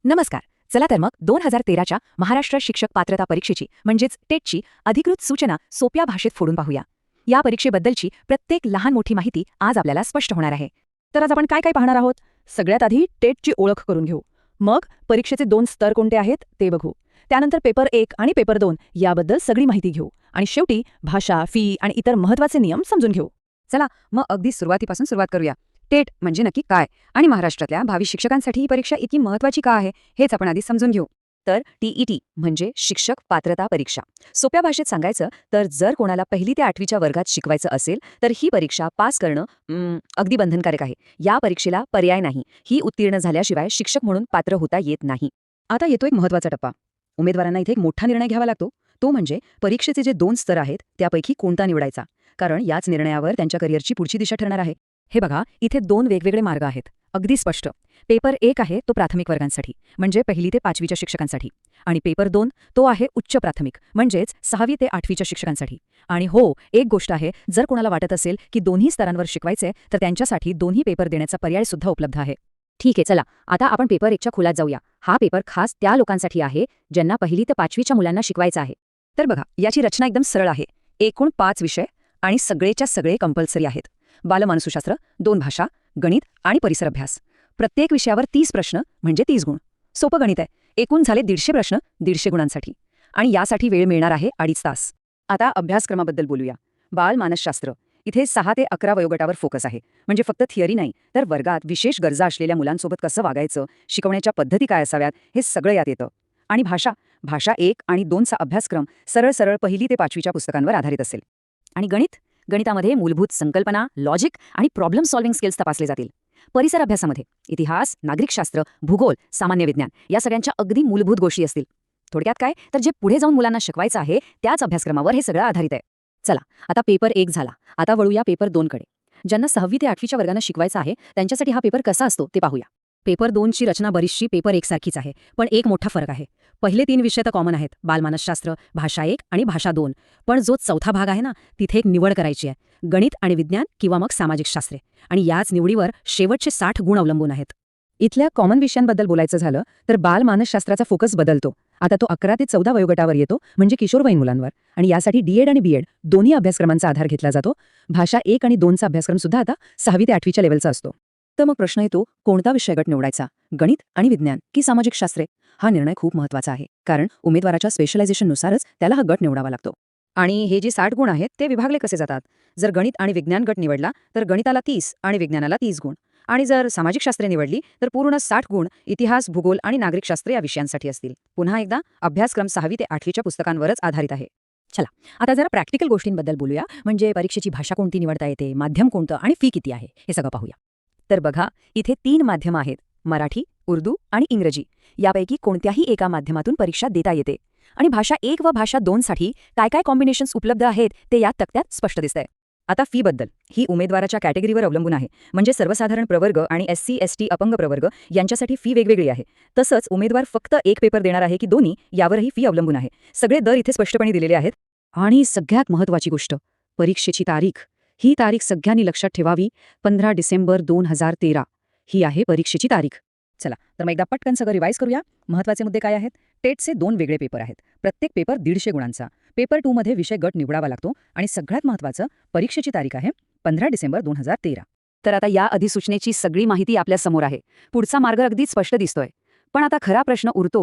नमस्कार. चला तर मग 2013च्या महाराष्ट्र शिक्षक पात्रता परीक्षेची म्हणजेच टेटची अधिकृत सूचना सोप्या भाषेत फोडून पाहूया. या परीक्षेबद्दलची प्रत्येक लहान मोठी माहिती आज आपल्याला स्पष्ट होणार आहे. तर आज आपण काय काय पाहणार आहोत? सगळ्यात आधी टेटची ओळख करून घेऊ. मग परीक्षेचे 2 स्तर कोणते आहेत ते बघू. त्यानंतर पेपर 1 आणि पेपर 2 याबद्दल सगळी माहिती घेऊ. आणि शेवटी भाषा, फी आणि इतर महत्त्वाचे नियम समजून घेऊ. चला मग अगदी सुरुवातीपासून सुरुवात करूया. टेट म्हणजे नक्की काय आणि महाराष्ट्रातल्या भावी शिक्षकांसाठी ही परीक्षा इतकी महत्त्वाची का आहे हेच आपण आधी समजून घेऊ. तर टीईटी म्हणजे शिक्षक पात्रता परीक्षा. सोप्या भाषेत सांगायचं तर जर कोणाला 1ली ते 8वीच्या वर्गात शिकवायचं असेल तर ही परीक्षा पास करणं अगदी बंधनकारक आहे. या परीक्षेला पर्याय नाही. ही उत्तीर्ण झाल्याशिवाय शिक्षक म्हणून पात्र होता येत नाही. आता येतो एक महत्त्वाचा टप्पा. उमेदवारांना इथे एक मोठा निर्णय घ्यावा लागतो. तो म्हणजे परीक्षेचे जे 2 स्तर आहेत त्यापैकी कोणता निवडायचा. कारण याच निर्णयावर त्यांच्या करिअरची पुढची दिशा ठरणार आहे. हे बघा, इथे 2 वेगवेगळे मार्ग आहेत. अगदी स्पष्ट. पेपर 1 आहे तो प्राथमिक वर्गांसाठी म्हणजे 1ली ते 5वीच्या शिक्षकांसाठी. आणि पेपर 2 तो आहे उच्च प्राथमिक म्हणजेच 6वी ते 8वीच्या शिक्षकांसाठी. आणि हो, एक गोष्ट आहे, जर कोणाला वाटत असेल की दोन्ही स्तरांवर शिकवायचे तर त्यांच्यासाठी दोन्ही पेपर देण्याचा पर्याय सुद्धा उपलब्ध आहे. ठीक आहे, चला आता आपण पेपर 1च्या खोलात जाऊया. हा पेपर खास त्या लोकांसाठी आहे ज्यांना 1ली ते 5वीच्या मुलांना शिकवायचं आहे. तर बघा, याची रचना एकदम सरळ आहे. एकूण 5 विषय आणि सगळेच्या सगळे कंपल्सरी आहेत. बालमानसशास्त्र, 2 भाषा, गणित आणि परिसर अभ्यास. प्रत्येक विषयावर 30 प्रश्न म्हणजे 30 गुण. सोपं गणित आहे. एकूण झाले 150 प्रश्न 150 गुणांसाठी. आणि यासाठी वेळ मिळणार आहे 2.5 तास. आता अभ्यासक्रमाबद्दल बोलूया. बालमानसशास्त्र इथे 6 ते 11 वयोगटावर फोकस आहे. म्हणजे फक्त थिअरी नाही तर वर्गात विशेष गरजा असलेल्या मुलांसोबत कसं वागायचं, शिकवण्याच्या पद्धती काय असाव्यात हे सगळं यात येतं. आणि भाषा 1 आणि 2चा अभ्यासक्रम सरळ 1ली ते 5वीच्या पुस्तकांवर आधारित असेल. आणि गणितामध्ये मूलभूत संकल्पना, लॉजिक आणि प्रॉब्लेम सॉल्व्हिंग स्किल्स तपासले जातील. परिसर अभ्यासामध्ये इतिहास, नागरिकशास्त्र, भूगोल, सामान्य विज्ञान या सगळ्यांच्या अगदी मूलभूत गोष्टी असतील. थोडक्यात काय तर जे पुढे जाऊन मुलांना शिकवायचं आहे त्याच अभ्यासक्रमावर हे सगळं आधारित आहे. चला आता पेपर 1 झाला. आता वळूया पेपर 2 कडे. ज्यांना 6वी ते 8वीच्या वर्गांना शिकवायचं आहे त्यांच्यासाठी हा पेपर कसा असतो ते पाहूया. पेपर 2ची रचना बरीचशी पेपर 1 सारखीच आहे, पण एक मोठा फरक आहे. पहिले 3 विषय तर कॉमन आहेत, बालमानसशास्त्र, भाषा 1 आणि भाषा 2. पण जो चौथा भाग आहे ना, तिथे एक निवड करायची आहे. गणित आणि विज्ञान किंवा मग सामाजिक शास्त्रे. आणि याच निवडीवर शेवटचे 60 गुण अवलंबून आहेत. इथल्या कॉमन विषयांबद्दल बोलायचं झालं तर बालमानसशास्त्राचा फोकस बदलतो. आता तो 11 ते 14 वयोगटावर येतो म्हणजे किशोरवयीन मुलांवर. आणि यासाठी डीएड आणि बीएड दोन्ही अभ्यासक्रमांचा आधार घेतला जातो. भाषा 1 आणि 2चा अभ्यासक्रम सुद्धा आता 6वी ते 8वीच्या लेवलचा असतो. तर मग प्रश्न येतो, कोणता विषय गट निवडायचा, गणित आणि विज्ञान की सामाजिक शास्त्रे? हा निर्णय खूप महत्त्वाचा आहे, कारण उमेदवाराच्या स्पेशलायझेशननुसारच त्याला हा गट निवडावा लागतो. आणि हे जे 60 गुण आहेत ते विभागले कसे जातात? जर गणित आणि विज्ञान गट निवडला तर गणिताला 30 आणि विज्ञानाला 30 गुण. आणि जर सामाजिक शास्त्रे निवडली तर पूर्ण 60 गुण इतिहास, भूगोल आणि नागरिकशास्त्र या विषयांसाठी असतील. पुन्हा एकदा अभ्यासक्रम 6वी ते 8वीच्या पुस्तकांवरच आधारित आहे. चला आता जरा प्रॅक्टिकल गोष्टींबद्दल बोलूया. म्हणजे परीक्षेची भाषा कोणती निवडता येते, माध्यम कोणतं आणि फी किती आहे हे सगळं पाहूया. तर बघा, इथे 3 माध्यमं आहेत, मराठी, उर्दू आणि इंग्रजी. यापैकी कोणत्याही एका माध्यमातून परीक्षा देता येते. आणि भाषा 1 व भाषा 2 साठी काय काय कॉम्बिनेशन्स उपलब्ध आहेत ते या तक्त्यात स्पष्ट दिसतंय. आता फी बद्दल ही उमेदवाराच्या कॅटेगरीवर अवलंबून आहे. म्हणजे सर्वसाधारण प्रवर्ग आणि SC ST अपंग प्रवर्ग यांच्यासाठी फी वेगवेगळी आहे. तसंच उमेदवार फक्त एक पेपर देणार आहे की दोन्ही यावरही फी अवलंबून आहे. सगळे दर इथे स्पष्टपणे दिलेले आहेत. आणि सगळ्यात महत्त्वाची गोष्ट, परीक्षेची तारीख. ही तारीख सगळ्यांनी लक्षात ठेवावी. 15 डिसेंबर 2013 ही आहे परीक्षेची तारीख. चला तर मग एकदा पटकन सगळं रिवाईज करूया. महत्त्वाचे मुद्दे काय आहेत? टेटचे 2 वेगळे पेपर आहेत. प्रत्येक पेपर 150 गुणांचा. पेपर 2 मध्ये विषय गट निवडावा लागतो. आणि सगळ्यात महत्त्वाचं, परीक्षेची तारीख आहे 15 डिसेंबर 2013. तर आता या अधिसूचनेची सगळी माहिती आपल्या समोर आहे. पुढचा मार्ग अगदी स्पष्ट दिसतोय. पण आता खरा प्रश्न उरतो